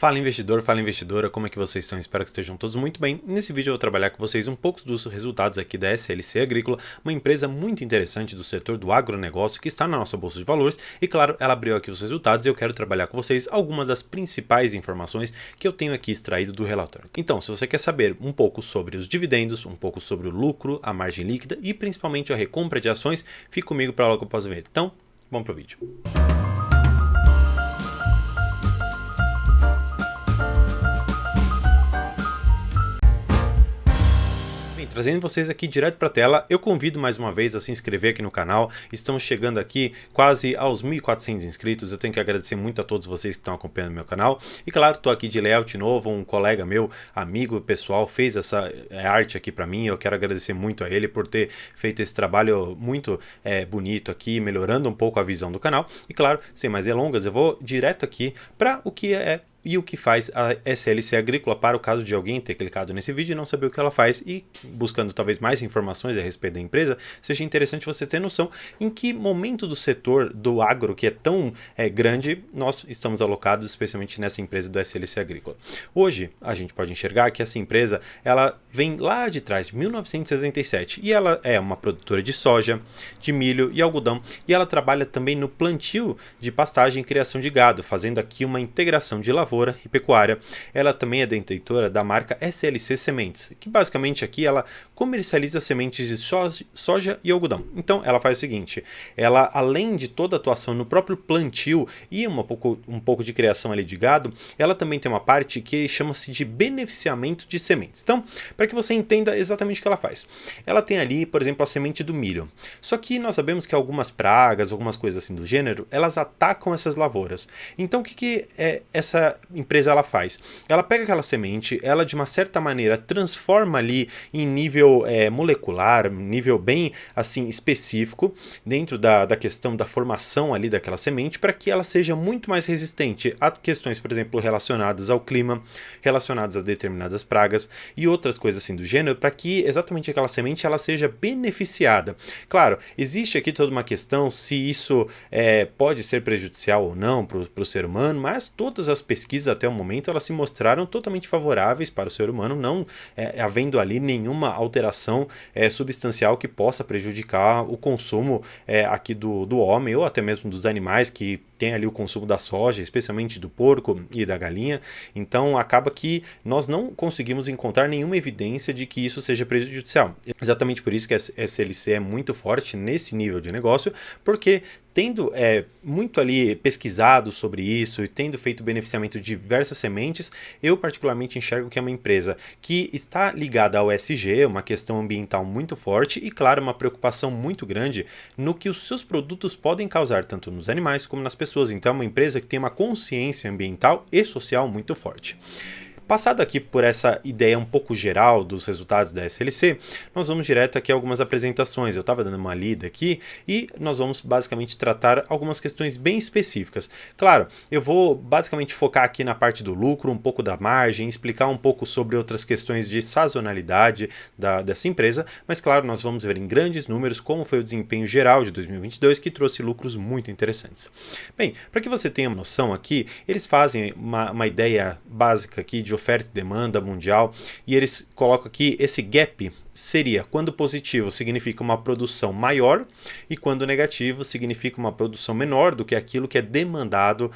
Fala investidor, fala investidora, como é que vocês estão? Espero que estejam todos muito bem. Nesse vídeo eu vou trabalhar com vocês um pouco dos resultados aqui da SLC Agrícola, uma empresa muito interessante do setor do agronegócio que está na nossa bolsa de valores e claro, ela abriu aqui os resultados e eu quero trabalhar com vocês algumas das principais informações que eu tenho aqui extraído do relatório. Então, se você quer saber um pouco sobre os dividendos, um pouco sobre o lucro, a margem líquida e principalmente a recompra de ações, fique comigo para logo após o vídeo. Então, vamos para o vídeo. Trazendo vocês aqui direto para a tela, eu convido mais uma vez a se inscrever aqui no canal. Estamos chegando aqui quase aos 1.400 inscritos. Eu tenho que agradecer muito a todos vocês que estão acompanhando meu canal. E claro, estou aqui de layout novo, um colega meu, amigo pessoal, fez essa arte aqui para mim. Eu quero agradecer muito a ele por ter feito esse trabalho muito bonito aqui, melhorando um pouco a visão do canal. E claro, sem mais delongas, eu vou direto aqui para o que é e o que faz a SLC Agrícola para o caso de alguém ter clicado nesse vídeo e não saber o que ela faz e buscando talvez mais informações a respeito da empresa, seja interessante você ter noção em que momento do setor do agro, que é tão grande, nós estamos alocados especialmente nessa empresa do SLC Agrícola. Hoje, a gente pode enxergar que essa empresa, ela vem lá de trás, de 1967, e ela é uma produtora de soja, de milho e algodão, e ela trabalha também no plantio de pastagem e criação de gado, fazendo aqui uma integração de lavoura e pecuária. Ela também é detentora da marca SLC Sementes, que basicamente aqui ela comercializa sementes de soja e algodão. Então ela faz o seguinte, ela além de toda a atuação no próprio plantio e um pouco de criação ali de gado, ela também tem uma parte que chama-se de beneficiamento de sementes. Então, para que você entenda exatamente o que ela faz, ela tem ali, por exemplo, a semente do milho. Só que nós sabemos que algumas pragas, algumas coisas assim do gênero, elas atacam essas lavouras. Então o que essa empresa ela faz? Ela pega aquela semente, ela de uma certa maneira transforma ali em nível molecular, nível bem assim específico dentro da questão da formação ali daquela semente para que ela seja muito mais resistente a questões, por exemplo, relacionadas ao clima, relacionadas a determinadas pragas e outras coisas assim do gênero, para que exatamente aquela semente ela seja beneficiada. Claro, existe aqui toda uma questão se isso pode ser prejudicial ou não para o ser humano, mas todas as pesquisas até o momento elas se mostraram totalmente favoráveis para o ser humano, não havendo ali nenhuma alteração substancial que possa prejudicar o consumo aqui do homem ou até mesmo dos animais que tem ali o consumo da soja, especialmente do porco e da galinha. Então acaba que nós não conseguimos encontrar nenhuma evidência de que isso seja prejudicial. Exatamente por isso que a SLC é muito forte nesse nível de negócio, porque tendo muito ali pesquisado sobre isso e tendo feito beneficiamento de diversas sementes, eu particularmente enxergo que é uma empresa que está ligada ao ESG, uma questão ambiental muito forte e, claro, uma preocupação muito grande no que os seus produtos podem causar tanto nos animais como nas pessoas. Então é uma empresa que tem uma consciência ambiental e social muito forte. Passado aqui por essa ideia um pouco geral dos resultados da SLC, nós vamos direto aqui a algumas apresentações. Eu estava dando uma lida aqui e nós vamos basicamente tratar algumas questões bem específicas. Claro, eu vou basicamente focar aqui na parte do lucro, um pouco da margem, explicar um pouco sobre outras questões de sazonalidade dessa empresa, mas claro, nós vamos ver em grandes números como foi o desempenho geral de 2022, que trouxe lucros muito interessantes. Bem, para que você tenha uma noção aqui, eles fazem uma ideia básica aqui de oferta e demanda mundial e eles colocam aqui esse gap. Seria quando positivo significa uma produção maior e quando negativo significa uma produção menor do que aquilo que é demandado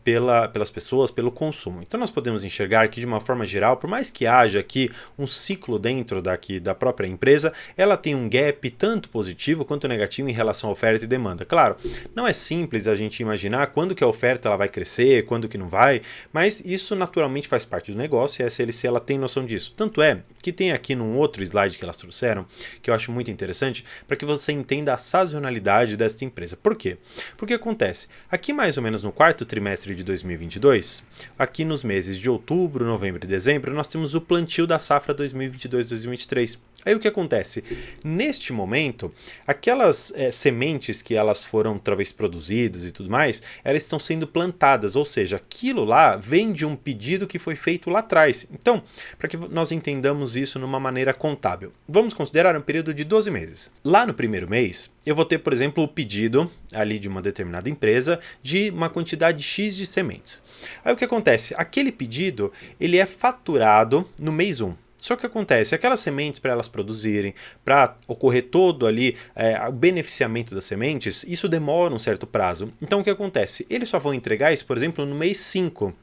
pelas pessoas, pelo consumo. Então nós podemos enxergar que de uma forma geral, por mais que haja aqui um ciclo dentro da própria empresa, ela tem um gap tanto positivo quanto negativo em relação à oferta e demanda. Claro, não é simples a gente imaginar quando que a oferta ela vai crescer, quando que não vai, mas isso naturalmente faz parte do negócio e a SLC ela tem noção disso. Tanto é que tem aqui num outro slide que elas trouxeram, que eu acho muito interessante, para que você entenda a sazonalidade desta empresa. Por quê? Porque acontece, aqui mais ou menos no quarto trimestre de 2022, aqui nos meses de outubro, novembro e dezembro, nós temos o plantio da safra 2022-2023. Aí o que acontece? Neste momento, aquelas sementes que elas foram talvez produzidas e tudo mais, elas estão sendo plantadas, ou seja, aquilo lá vem de um pedido que foi feito lá atrás. Então, para que nós entendamos isso numa maneira contábil, hábil. Vamos considerar um período de 12 meses. Lá no primeiro mês, eu vou ter, por exemplo, o pedido ali de uma determinada empresa de uma quantidade X de sementes. Aí o que acontece? Aquele pedido, ele é faturado no mês 1. Só que acontece, aquelas sementes para elas produzirem, para ocorrer todo ali o beneficiamento das sementes, isso demora um certo prazo. Então o que acontece? Eles só vão entregar isso, por exemplo, no mês 5.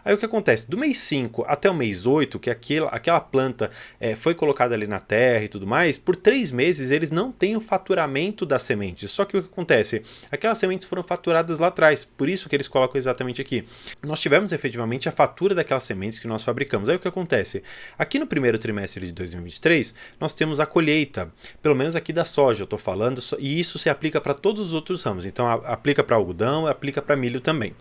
Aí o que acontece? Do mês 5 até o mês 8, que aquela planta foi colocada ali na terra e tudo mais, por 3 meses eles não têm o faturamento das sementes. Só que o que acontece? Aquelas sementes foram faturadas lá atrás, por isso que eles colocam exatamente aqui. Nós tivemos efetivamente a fatura daquelas sementes que nós fabricamos. Aí o que acontece? Aqui no primeiro trimestre de 2023, nós temos a colheita, pelo menos aqui da soja, eu estou falando, e isso se aplica para todos os outros ramos. Então, aplica para algodão, aplica para milho também.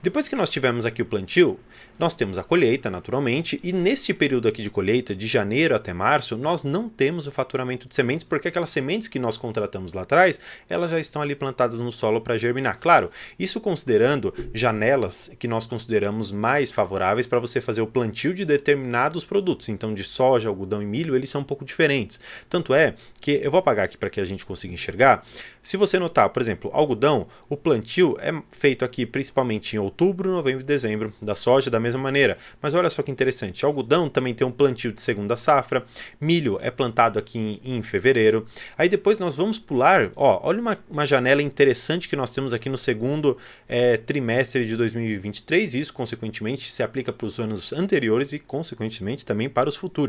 Depois que nós tivemos aqui o plantio, nós temos a colheita, naturalmente, e nesse período aqui de colheita, de janeiro até março, nós não temos o faturamento de sementes, porque aquelas sementes que nós contratamos lá atrás, elas já estão ali plantadas no solo para germinar. Claro, isso considerando janelas que nós consideramos mais favoráveis para você fazer o plantio de determinados produtos. Então, de soja, algodão e milho, eles são um pouco diferentes. Tanto é que eu vou apagar aqui para que a gente consiga enxergar. Se você notar, por exemplo, algodão, o plantio é feito aqui principalmente em outubro, novembro e dezembro, da soja da mesma maneira. Mas olha só que interessante, algodão também tem um plantio de segunda safra, milho é plantado aqui em fevereiro. Aí depois nós vamos pular, olha uma janela interessante que nós temos aqui no segundo trimestre de 2023, e isso consequentemente se aplica para os anos anteriores e consequentemente também para os futuros.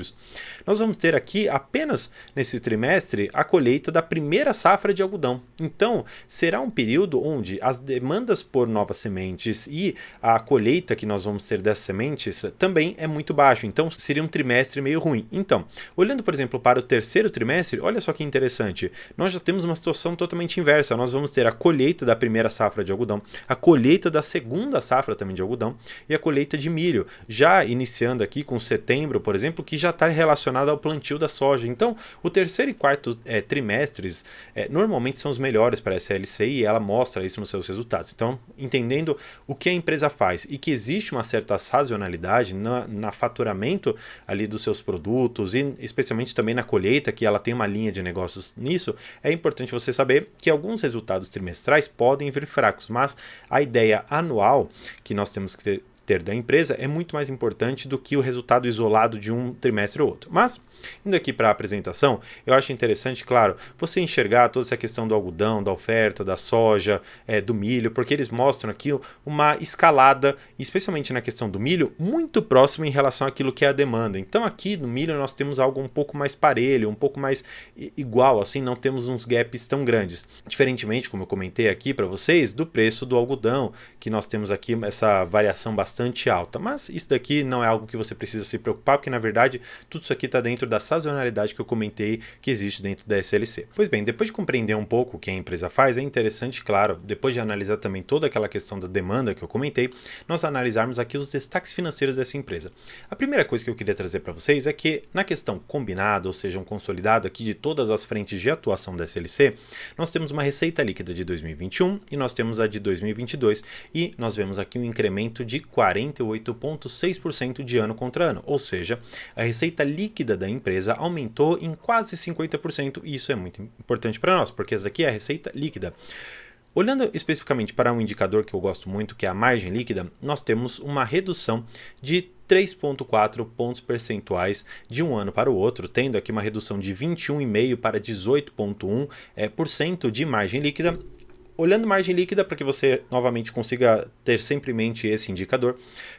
Nós vamos ter aqui apenas nesse trimestre a colheita da primeira safra de algodão. Então, será um período onde as demandas por novas sementes e a colheita que nós vamos ter dessas sementes também é muito baixo. Então, seria um trimestre meio ruim. Então, olhando, por exemplo, para o terceiro trimestre, olha só que interessante. Nós já temos uma situação totalmente inversa. Nós vamos ter a colheita da primeira safra de algodão, a colheita da segunda safra também de algodão e a colheita de milho, já iniciando aqui com setembro, por exemplo, que já está relacionado ao plantio da soja. Então, o terceiro e quarto trimestres normalmente são os melhores para a SLC e ela mostra isso nos seus resultados. Então, entendendo o que a empresa faz e que existe uma certa sazonalidade na faturamento ali dos seus produtos e especialmente também na colheita, que ela tem uma linha de negócios nisso, é importante você saber que alguns resultados trimestrais podem vir fracos, mas a ideia anual que nós temos que ter da empresa é muito mais importante do que o resultado isolado de um trimestre ou outro. Mas, indo aqui para a apresentação, eu acho interessante, claro, você enxergar toda essa questão do algodão, da oferta, da soja, do milho, porque eles mostram aqui uma escalada, especialmente na questão do milho, muito próxima em relação àquilo que é a demanda. Então aqui no milho nós temos algo um pouco mais parelho, um pouco mais igual, assim, não temos uns gaps tão grandes. Diferentemente, como eu comentei aqui para vocês, do preço do algodão, que nós temos aqui essa variação bastante alta. Mas isso daqui não é algo que você precisa se preocupar, porque na verdade tudo isso aqui está dentro da sazonalidade que eu comentei que existe dentro da SLC. Pois bem, depois de compreender um pouco o que a empresa faz, é interessante, claro, depois de analisar também toda aquela questão da demanda que eu comentei, nós analisarmos aqui os destaques financeiros dessa empresa. A primeira coisa que eu queria trazer para vocês é que na questão combinada, ou seja, um consolidado aqui de todas as frentes de atuação da SLC, nós temos uma receita líquida de 2021 e nós temos a de 2022 e nós vemos aqui um incremento de 48,6% de ano contra ano, ou seja, a receita líquida da empresa aumentou em quase 50% e isso é muito importante para nós, porque essa aqui é a receita líquida. Olhando especificamente para um indicador que eu gosto muito, que é a margem líquida, nós temos uma redução de 3,4 pontos percentuais de um ano para o outro, tendo aqui uma redução de 21,5% para 18,1% de margem líquida. Olhando margem líquida, para que você novamente consiga ter sempre em mente esse indicador,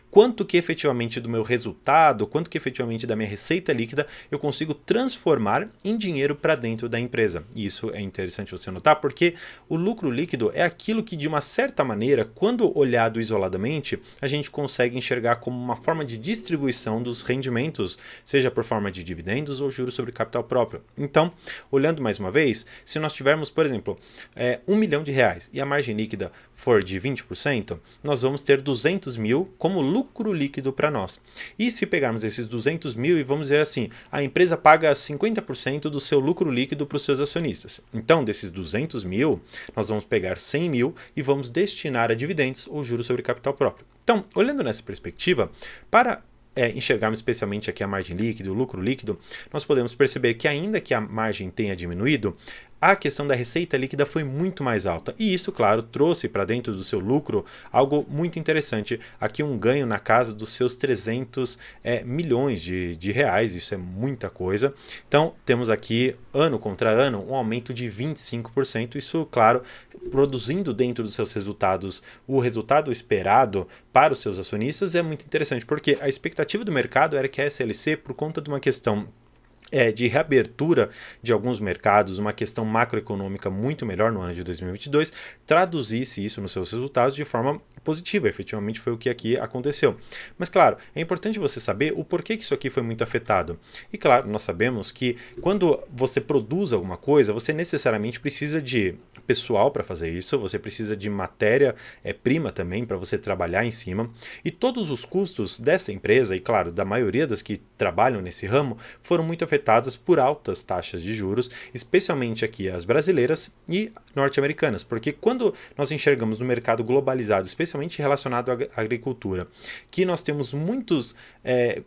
quanto que efetivamente do meu resultado, quanto que efetivamente da minha receita líquida eu consigo transformar em dinheiro para dentro da empresa. E isso é interessante você notar, porque o lucro líquido é aquilo que de uma certa maneira, quando olhado isoladamente, a gente consegue enxergar como uma forma de distribuição dos rendimentos, seja por forma de dividendos ou juros sobre capital próprio. Então, olhando mais uma vez, se nós tivermos, por exemplo, R$1 milhão e a margem líquida for de 20%, nós vamos ter 200 mil como lucro líquido para nós. E se pegarmos esses 200 mil e vamos dizer assim, a empresa paga 50% do seu lucro líquido para os seus acionistas. Então, desses 200 mil, nós vamos pegar 100 mil e vamos destinar a dividendos ou juros sobre capital próprio. Então, olhando nessa perspectiva, para enxergarmos especialmente aqui a margem líquida, o lucro líquido, nós podemos perceber que ainda que a margem tenha diminuído, a questão da receita líquida foi muito mais alta. E isso, claro, trouxe para dentro do seu lucro algo muito interessante. Aqui um ganho na casa dos seus 300 milhões de reais. Isso é muita coisa. Então, temos aqui, ano contra ano, um aumento de 25%. Isso, claro, produzindo dentro dos seus resultados o resultado esperado para os seus acionistas é muito interessante, porque a expectativa do mercado era que a SLC, por conta de uma questão de reabertura de alguns mercados, uma questão macroeconômica muito melhor no ano de 2022, traduzisse isso nos seus resultados de forma positiva. Efetivamente foi o que aqui aconteceu. Mas claro, é importante você saber o porquê que isso aqui foi muito afetado. E claro, nós sabemos que quando você produz alguma coisa, você necessariamente precisa de pessoal para fazer isso, você precisa de matéria-prima também para você trabalhar em cima. E todos os custos dessa empresa, e claro, da maioria das que trabalham nesse ramo, foram muito afetadas por altas taxas de juros, especialmente aqui as brasileiras e norte-americanas, porque quando nós enxergamos no mercado globalizado, especialmente relacionado à agricultura, que nós temos muitos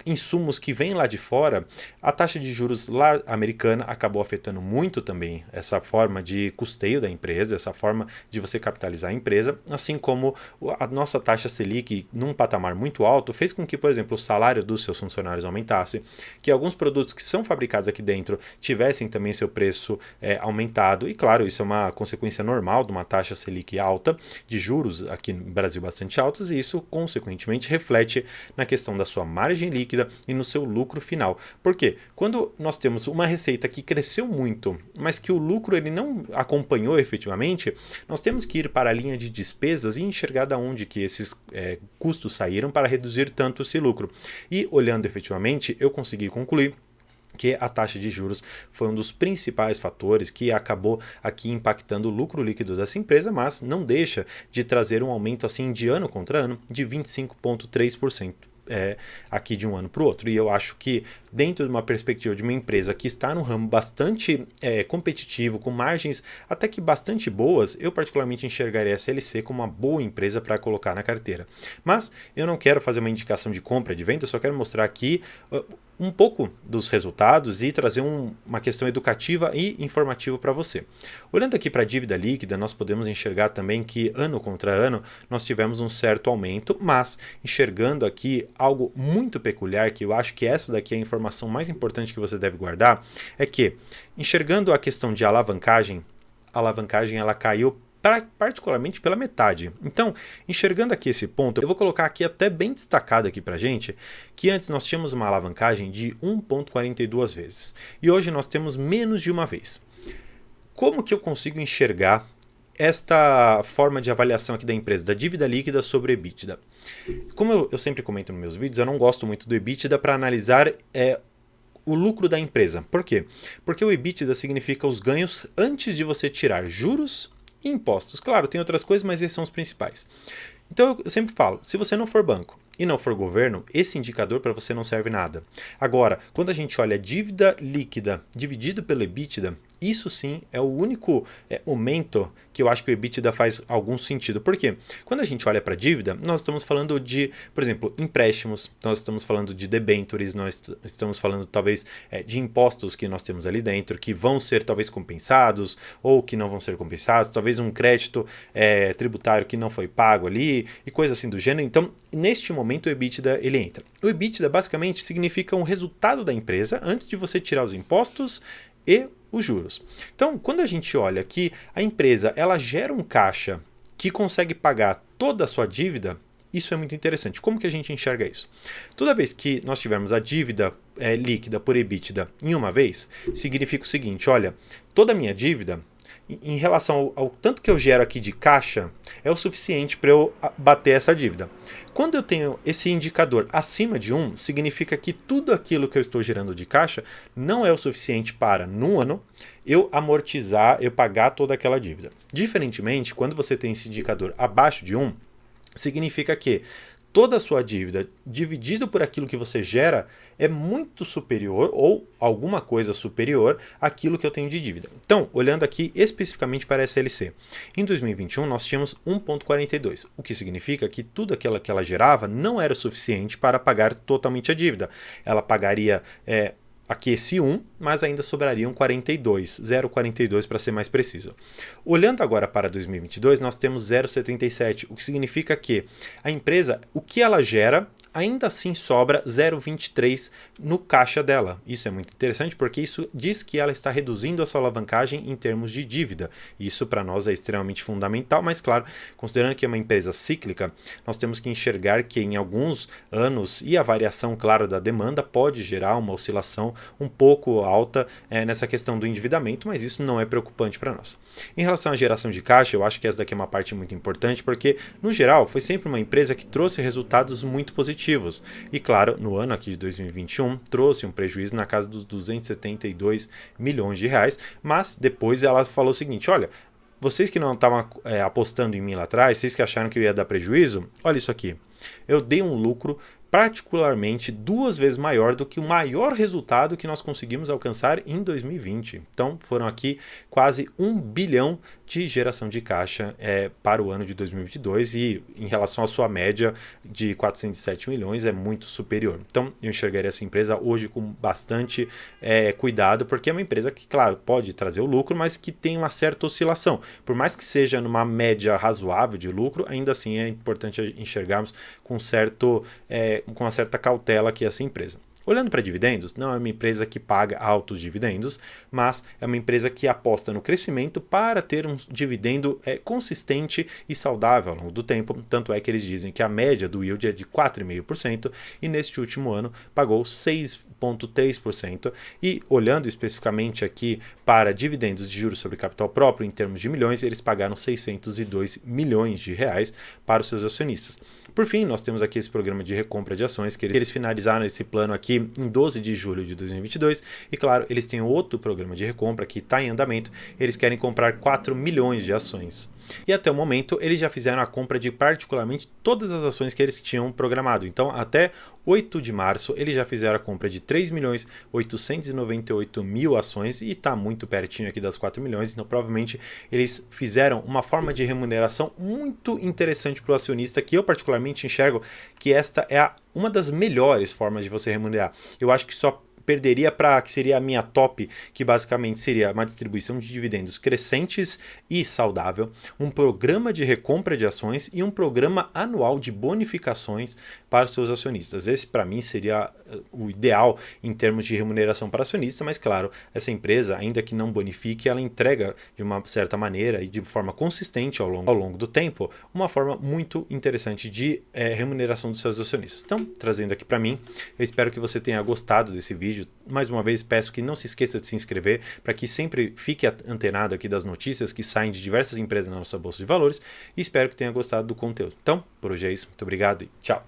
insumos que vêm lá de fora, a taxa de juros lá americana acabou afetando muito também essa forma de custeio da empresa, essa forma de você capitalizar a empresa, assim como a nossa taxa Selic num patamar muito alto fez com que, por exemplo, o salário dos seus funcionários aumentasse, que alguns produtos que são fabricados aqui dentro tivessem também seu preço aumentado, e claro, isso é uma consequência normal de uma taxa Selic alta, de juros aqui no Brasil bastante altos, e isso consequentemente reflete na questão da sua margem líquida e no seu lucro final. Por quê? Quando nós temos uma receita que cresceu muito, mas que o lucro ele não acompanhou efetivamente, nós temos que ir para a linha de despesas e enxergar de onde que esses custos saíram para reduzir tanto esse lucro. E olhando efetivamente, eu consegui concluir que a taxa de juros foi um dos principais fatores que acabou aqui impactando o lucro líquido dessa empresa, mas não deixa de trazer um aumento assim de ano contra ano de 25,3%. Aqui de um ano para o outro. E eu acho que dentro de uma perspectiva de uma empresa que está num ramo bastante competitivo, com margens até que bastante boas, eu particularmente enxergaria a SLC como uma boa empresa para colocar na carteira. Mas eu não quero fazer uma indicação de compra, de venda, eu só quero mostrar aqui um pouco dos resultados e trazer uma questão educativa e informativa para você. Olhando aqui para a dívida líquida, nós podemos enxergar também que ano contra ano nós tivemos um certo aumento, mas enxergando aqui algo muito peculiar, que eu acho que essa daqui é a informação mais importante que você deve guardar, é que enxergando a questão de alavancagem, a alavancagem ela caiu particularmente pela metade. Então, enxergando aqui esse ponto, eu vou colocar aqui até bem destacado aqui pra gente, que antes nós tínhamos uma alavancagem de 1,42 vezes, e hoje nós temos menos de uma vez. Como que eu consigo enxergar esta forma de avaliação aqui da empresa, da dívida líquida sobre o EBITDA? Como eu sempre comento nos meus vídeos, eu não gosto muito do EBITDA para analisar o lucro da empresa. Por quê? Porque o EBITDA significa os ganhos antes de você tirar juros e impostos. Claro, tem outras coisas, mas esses são os principais. Então eu sempre falo, se você não for banco e não for governo, esse indicador para você não serve nada. Agora, quando a gente olha a dívida líquida dividido pelo EBITDA, isso sim é o único momento que eu acho que o EBITDA faz algum sentido. Por quê? Quando a gente olha para a dívida, nós estamos falando de, por exemplo, empréstimos, nós estamos falando de debêntures, nós estamos falando talvez de impostos que nós temos ali dentro, que vão ser talvez compensados ou que não vão ser compensados, talvez um crédito tributário que não foi pago ali e coisa assim do gênero. Então, neste momento o EBITDA ele entra. O EBITDA basicamente significa um resultado da empresa antes de você tirar os impostos e os juros. Então, quando a gente olha que a empresa ela gera um caixa que consegue pagar toda a sua dívida, isso é muito interessante. Como que a gente enxerga isso? Toda vez que nós tivermos a dívida líquida por EBITDA em uma vez, significa o seguinte, olha, toda a minha dívida, em relação ao tanto que eu gero aqui de caixa, é o suficiente para eu bater essa dívida. Quando eu tenho esse indicador acima de 1, significa que tudo aquilo que eu estou gerando de caixa não é o suficiente para, num ano, eu amortizar, eu pagar toda aquela dívida. Diferentemente, quando você tem esse indicador abaixo de 1, significa que toda a sua dívida dividido por aquilo que você gera é muito superior ou alguma coisa superior àquilo que eu tenho de dívida. Então, olhando aqui especificamente para a SLC, em 2021 nós tínhamos 1,42, o que significa que tudo aquilo que ela gerava não era suficiente para pagar totalmente a dívida. Ela pagaria aqui esse 1, mas ainda sobrariam 42, 0,42 para ser mais preciso. Olhando agora para 2022, nós temos 0,77, o que significa que a empresa, o que ela gera, ainda assim sobra 0,23 no caixa dela. Isso é muito interessante porque isso diz que ela está reduzindo a sua alavancagem em termos de dívida. Isso para nós é extremamente fundamental, mas claro, considerando que é uma empresa cíclica, nós temos que enxergar que em alguns anos, e a variação, claro, da demanda pode gerar uma oscilação um pouco alta nessa questão do endividamento, mas isso não é preocupante para nós. Em relação à geração de caixa, eu acho que essa daqui é uma parte muito importante, porque, no geral, foi sempre uma empresa que trouxe resultados muito positivos. E, claro, no ano aqui de 2021, trouxe um prejuízo na casa dos 272 milhões de reais, mas depois ela falou o seguinte, olha, vocês que não estavam apostando em mim lá atrás, vocês que acharam que eu ia dar prejuízo, olha isso aqui, eu dei um lucro particularmente 2 vezes maior do que o maior resultado que nós conseguimos alcançar em 2020. Então foram aqui quase 1 bilhão de geração de caixa para o ano de 2022 e em relação à sua média de 407 milhões é muito superior. Então eu enxergaria essa empresa hoje com bastante cuidado, porque é uma empresa que, claro, pode trazer o lucro, mas que tem uma certa oscilação. Por mais que seja numa média razoável de lucro, ainda assim é importante enxergarmos com uma certa cautela aqui essa empresa. Olhando para dividendos, não é uma empresa que paga altos dividendos, mas é uma empresa que aposta no crescimento para ter um dividendo consistente e saudável ao longo do tempo. Tanto é que eles dizem que a média do yield é de 4,5% e neste último ano pagou 6,3%. E olhando especificamente aqui para dividendos de juros sobre capital próprio em termos de milhões, eles pagaram 602 milhões de reais para os seus acionistas. Por fim, nós temos aqui esse programa de recompra de ações, que eles finalizaram esse plano aqui em 12 de julho de 2022, e claro, eles têm outro programa de recompra que está em andamento, eles querem comprar 4 milhões de ações. E até o momento eles já fizeram a compra de particularmente todas as ações que eles tinham programado. Então até 8 de março eles já fizeram a compra de 3.898.000 ações e está muito pertinho aqui das 4 milhões. Então provavelmente eles fizeram uma forma de remuneração muito interessante para o acionista, que eu particularmente enxergo que esta é uma das melhores formas de você remunerar. Eu acho que só perderia para que seria a minha top, que basicamente seria uma distribuição de dividendos crescentes e saudável, um programa de recompra de ações e um programa anual de bonificações para os seus acionistas. Esse para mim seria o ideal em termos de remuneração para acionista, mas claro, essa empresa, ainda que não bonifique, ela entrega de uma certa maneira e de forma consistente ao longo do tempo, uma forma muito interessante de remuneração dos seus acionistas. Então, trazendo aqui para mim, eu espero que você tenha gostado desse vídeo. Mais uma vez, peço que não se esqueça de se inscrever para que sempre fique antenado aqui das notícias que saem de diversas empresas na nossa Bolsa de Valores e espero que tenha gostado do conteúdo. Então, por hoje é isso. Muito obrigado e tchau!